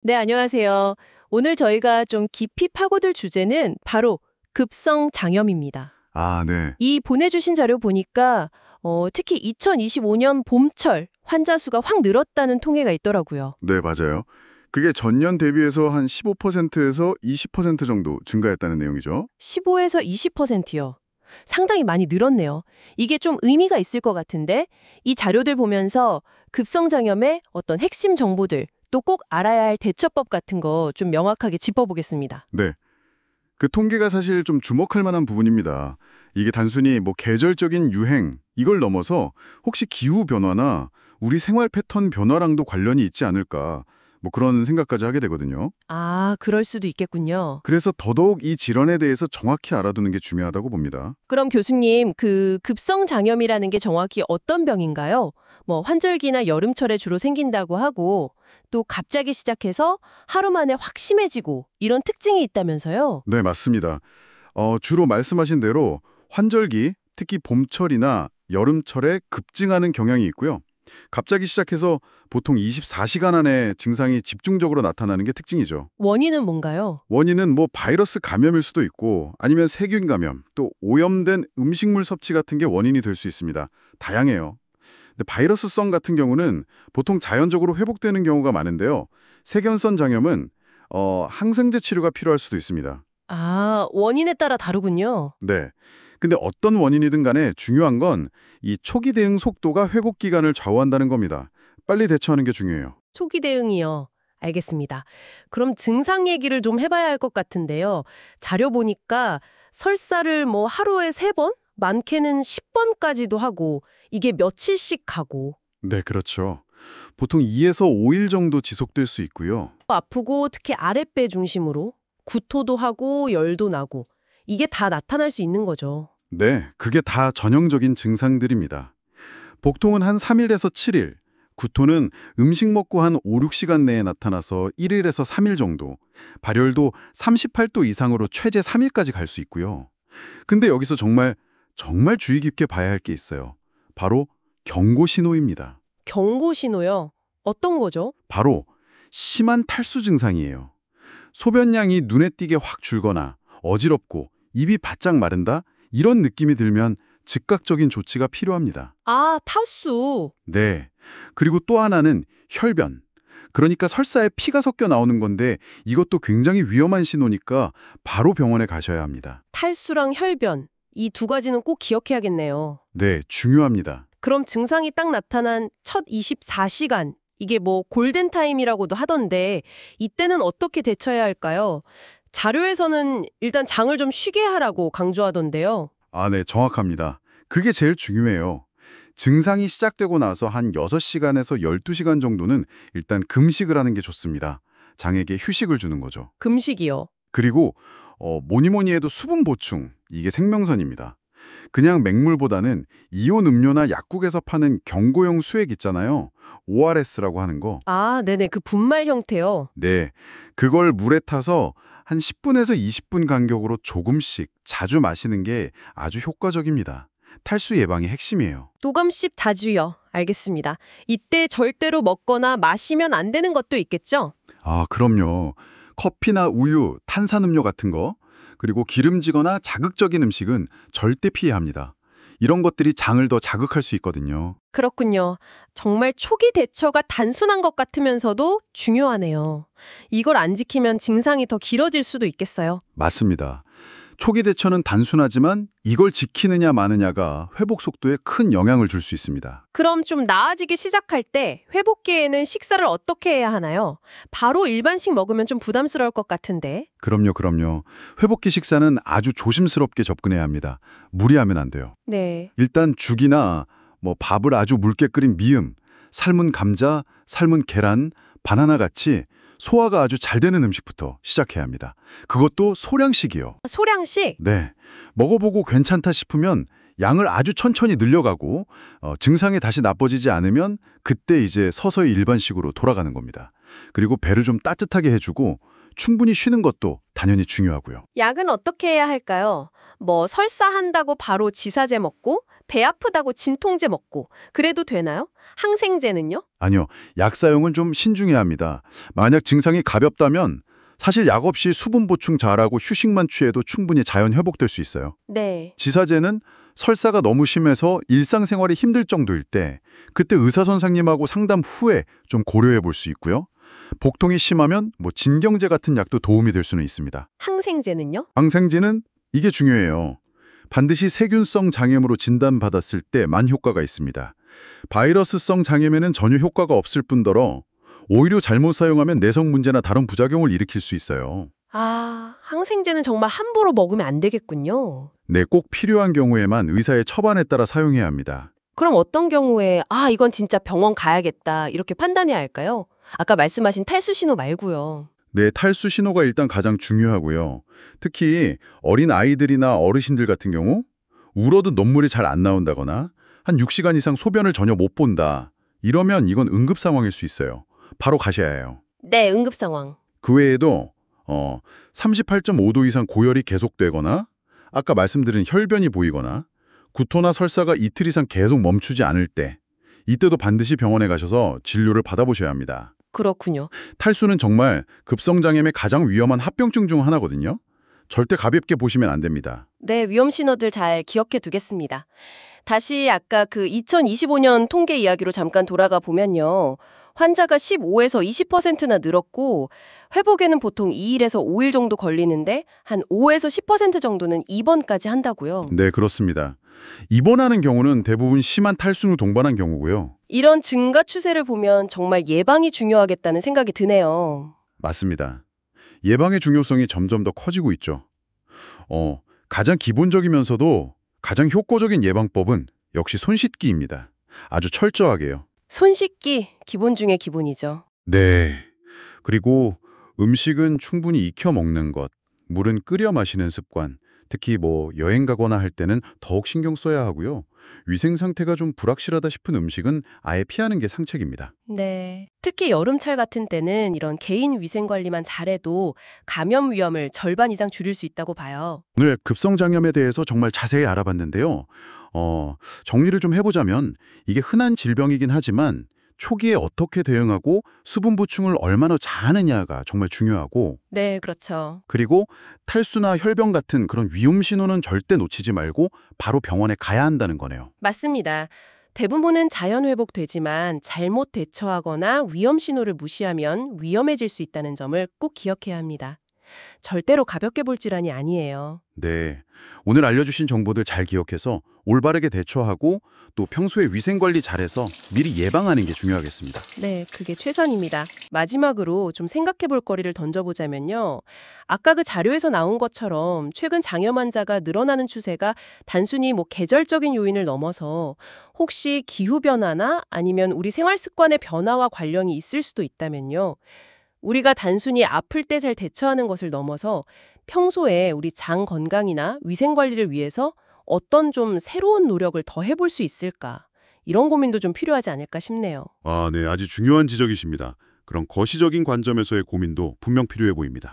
네, 안녕하세요. 오늘 저희가 좀 깊이 파고들 주제는 바로 급성 장염입니다. 아, 네. 이 보내주신 자료 보니까 특히 2025년 봄철 환자 수가 확 늘었다는 통계가 있더라고요. 네, 맞아요. 그게 전년 대비해서 한 15%에서 20% 정도 증가했다는 내용이죠. 15에서 20%요. 상당히 많이 늘었네요. 이게 좀 의미가 있을 것 같은데 이 자료들 보면서 급성 장염의 어떤 핵심 정보들 또 꼭 알아야 할 대처법 같은 거 좀 명확하게 짚어보겠습니다. 네. 그 통계가 사실 좀 주목할 만한 부분입니다. 이게 단순히 뭐 계절적인 유행, 이걸 넘어서 혹시 기후 변화나 우리 생활 패턴 변화랑도 관련이 있지 않을까, 뭐 그런 생각까지 하게 되거든요. 아, 그럴 수도 있겠군요. 그래서 더더욱 이 질환에 대해서 정확히 알아두는 게 중요하다고 봅니다. 그럼 교수님, 그 급성 장염이라는 게 정확히 어떤 병인가요? 뭐 환절기나 여름철에 주로 생긴다고 하고 또 갑자기 시작해서 하루 만에 확 심해지고 이런 특징이 있다면서요? 네, 맞습니다. 주로 말씀하신 대로 환절기, 특히 봄철이나 여름철에 급증하는 경향이 있고요. 갑자기 시작해서 보통 24시간 안에 증상이 집중적으로 나타나는 게 특징이죠. 원인은 뭔가요? 원인은 뭐 바이러스 감염일 수도 있고 아니면 세균 감염, 또 오염된 음식물 섭취 같은 게 원인이 될 수 있습니다. 다양해요. 근데 바이러스성 같은 경우는 보통 자연적으로 회복되는 경우가 많은데요. 세균성 장염은 항생제 치료가 필요할 수도 있습니다. 아, 원인에 따라 다르군요. 네. 근데 어떤 원인이든 간에 중요한 건 이 초기 대응 속도가 회복 기간을 좌우한다는 겁니다. 빨리 대처하는 게 중요해요. 초기 대응이요. 알겠습니다. 그럼 증상 얘기를 좀 해봐야 할 것 같은데요. 자료 보니까 설사를 뭐 하루에 3번? 많게는 10번까지도 하고 이게 며칠씩 가고 네, 그렇죠. 보통 2에서 5일 정도 지속될 수 있고요. 아프고 특히 아랫배 중심으로 구토도 하고 열도 나고 이게 다 나타날 수 있는 거죠. 네, 그게 다 전형적인 증상들입니다. 복통은 한 3일에서 7일, 구토는 음식 먹고 한 5, 6시간 내에 나타나서 1일에서 3일 정도, 발열도 38도 이상으로 최대 3일까지 갈 수 있고요. 근데 여기서 정말 주의 깊게 봐야 할 게 있어요. 바로 경고 신호입니다. 경고 신호요? 어떤 거죠? 바로 심한 탈수 증상이에요. 소변량이 눈에 띄게 확 줄거나 어지럽고 입이 바짝 마른다? 이런 느낌이 들면 즉각적인 조치가 필요합니다. 아, 타수. 네. 그리고 또 하나는 혈변. 그러니까 설사에 피가 섞여 나오는 건데 이것도 굉장히 위험한 신호니까 바로 병원에 가셔야 합니다. 탈수랑 혈변. 이 두 가지는 꼭 기억해야겠네요. 네, 중요합니다. 그럼 증상이 딱 나타난 첫 24시간. 이게 뭐 골든타임이라고도 하던데 이때는 어떻게 대처해야 할까요? 자료에서는 일단 장을 좀 쉬게 하라고 강조하던데요. 아, 네, 정확합니다. 그게 제일 중요해요. 증상이 시작되고 나서 한 6시간에서 12시간 정도는 일단 금식을 하는 게 좋습니다. 장에게 휴식을 주는 거죠. 금식이요. 그리고 뭐니 해도 수분 보충, 이게 생명선입니다. 그냥 맹물보다는 이온 음료나 약국에서 파는 경고용 수액 있잖아요. ORS라고 하는 거. 아, 네네. 그 분말 형태요. 네, 그걸 물에 타서 한 10분에서 20분 간격으로 조금씩 자주 마시는 게 아주 효과적입니다. 탈수 예방의 핵심이에요. 도감씹 자주요. 알겠습니다. 이때 절대로 먹거나 마시면 안 되는 것도 있겠죠? 아, 그럼요. 커피나 우유, 탄산음료 같은 거, 그리고 기름지거나 자극적인 음식은 절대 피해야 합니다. 이런 것들이 장을 더 자극할 수 있거든요. 그렇군요. 정말 초기 대처가 단순한 것 같으면서도 중요하네요. 이걸 안 지키면 증상이 더 길어질 수도 있겠어요. 맞습니다. 초기 대처는 단순하지만 이걸 지키느냐 마느냐가 회복 속도에 큰 영향을 줄 수 있습니다. 그럼 좀 나아지기 시작할 때 회복기에는 식사를 어떻게 해야 하나요? 바로 일반식 먹으면 좀 부담스러울 것 같은데. 그럼요. 회복기 식사는 아주 조심스럽게 접근해야 합니다. 무리하면 안 돼요. 네. 일단 죽이나 뭐 밥을 아주 묽게 끓인 미음, 삶은 감자, 삶은 계란, 바나나 같이 소화가 아주 잘 되는 음식부터 시작해야 합니다. 그것도 소량씩이요. 소량씩? 네. 먹어보고 괜찮다 싶으면 양을 아주 천천히 늘려가고 증상이 다시 나빠지지 않으면 그때 이제 서서히 일반식으로 돌아가는 겁니다. 그리고 배를 좀 따뜻하게 해주고 충분히 쉬는 것도 당연히 중요하고요. 약은 어떻게 해야 할까요? 뭐 설사한다고 바로 지사제 먹고 배 아프다고 진통제 먹고 그래도 되나요? 항생제는요? 아니요, 약 사용은 좀 신중해야 합니다. 만약 증상이 가볍다면 사실 약 없이 수분 보충 잘하고 휴식만 취해도 충분히 자연 회복될 수 있어요. 네. 지사제는 설사가 너무 심해서 일상생활이 힘들 정도일 때 그때 의사 선생님하고 상담 후에 좀 고려해 볼 수 있고요. 복통이 심하면 뭐 진경제 같은 약도 도움이 될 수는 있습니다. 항생제는요? 항생제는 이게 중요해요. 반드시 세균성 장염으로 진단받았을 때만 효과가 있습니다. 바이러스성 장염에는 전혀 효과가 없을 뿐더러 오히려 잘못 사용하면 내성 문제나 다른 부작용을 일으킬 수 있어요. 아, 항생제는 정말 함부로 먹으면 안 되겠군요. 네, 꼭 필요한 경우에만 의사의 처방에 따라 사용해야 합니다. 그럼 어떤 경우에 이건 진짜 병원 가야겠다 이렇게 판단해야 할까요? 아까 말씀하신 탈수 신호 말고요. 네, 탈수 신호가 일단 가장 중요하고요. 특히 어린 아이들이나 어르신들 같은 경우 울어도 눈물이 잘 안 나온다거나 한 6시간 이상 소변을 전혀 못 본다. 이러면 이건 응급 상황일 수 있어요. 바로 가셔야 해요. 네, 응급 상황. 그 외에도 38.5도 이상 고열이 계속되거나 아까 말씀드린 혈변이 보이거나 구토나 설사가 이틀 이상 계속 멈추지 않을 때 이때도 반드시 병원에 가셔서 진료를 받아보셔야 합니다. 그렇군요. 탈수는 정말 급성장염의 가장 위험한 합병증 중 하나거든요. 절대 가볍게 보시면 안 됩니다. 네, 위험 신호들 잘 기억해 두겠습니다. 다시 아까 그 2025년 통계 이야기로 잠깐 돌아가 보면요. 환자가 15에서 20%나 늘었고 회복에는 보통 2일에서 5일 정도 걸리는데 한 5에서 10% 정도는 입원까지 한다고요. 네, 그렇습니다. 입원하는 경우는 대부분 심한 탈수로 동반한 경우고요. 이런 증가 추세를 보면 정말 예방이 중요하겠다는 생각이 드네요. 맞습니다. 예방의 중요성이 점점 더 커지고 있죠. 가장 기본적이면서도 가장 효과적인 예방법은 역시 손 씻기입니다. 아주 철저하게요. 손 씻기 기본 중에 기본이죠. 네. 그리고 음식은 충분히 익혀 먹는 것, 물은 끓여 마시는 습관, 특히 여행 가거나 할 때는 더욱 신경 써야 하고요. 위생 상태가 좀 불확실하다 싶은 음식은 아예 피하는 게 상책입니다. 네. 특히 여름철 같은 때는 이런 개인 위생 관리만 잘해도 감염 위험을 절반 이상 줄일 수 있다고 봐요. 오늘 급성장염에 대해서 정말 자세히 알아봤는데요. 정리를 좀 해보자면 이게 흔한 질병이긴 하지만 초기에 어떻게 대응하고 수분 보충을 얼마나 잘하느냐가 정말 중요하고 네, 그렇죠. 그리고 탈수나 혈변 같은 그런 위험 신호는 절대 놓치지 말고 바로 병원에 가야 한다는 거네요. 맞습니다. 대부분은 자연 회복되지만 잘못 대처하거나 위험 신호를 무시하면 위험해질 수 있다는 점을 꼭 기억해야 합니다. 절대로 가볍게 볼 질환이 아니에요. 네, 오늘 알려주신 정보들 잘 기억해서 올바르게 대처하고 또 평소에 위생관리 잘해서 미리 예방하는 게 중요하겠습니다. 네, 그게 최선입니다. 마지막으로 좀 생각해 볼 거리를 던져보자면요. 아까 그 자료에서 나온 것처럼 최근 장염 환자가 늘어나는 추세가 단순히 계절적인 요인을 넘어서 혹시 기후변화나 아니면 우리 생활 습관의 변화와 관련이 있을 수도 있다면요. 우리가 단순히 아플 때 잘 대처하는 것을 넘어서 평소에 우리 장 건강이나 위생 관리를 위해서 어떤 좀 새로운 노력을 더 해볼 수 있을까? 이런 고민도 좀 필요하지 않을까 싶네요. 네, 아주 중요한 지적이십니다. 그런 거시적인 관점에서의 고민도 분명 필요해 보입니다.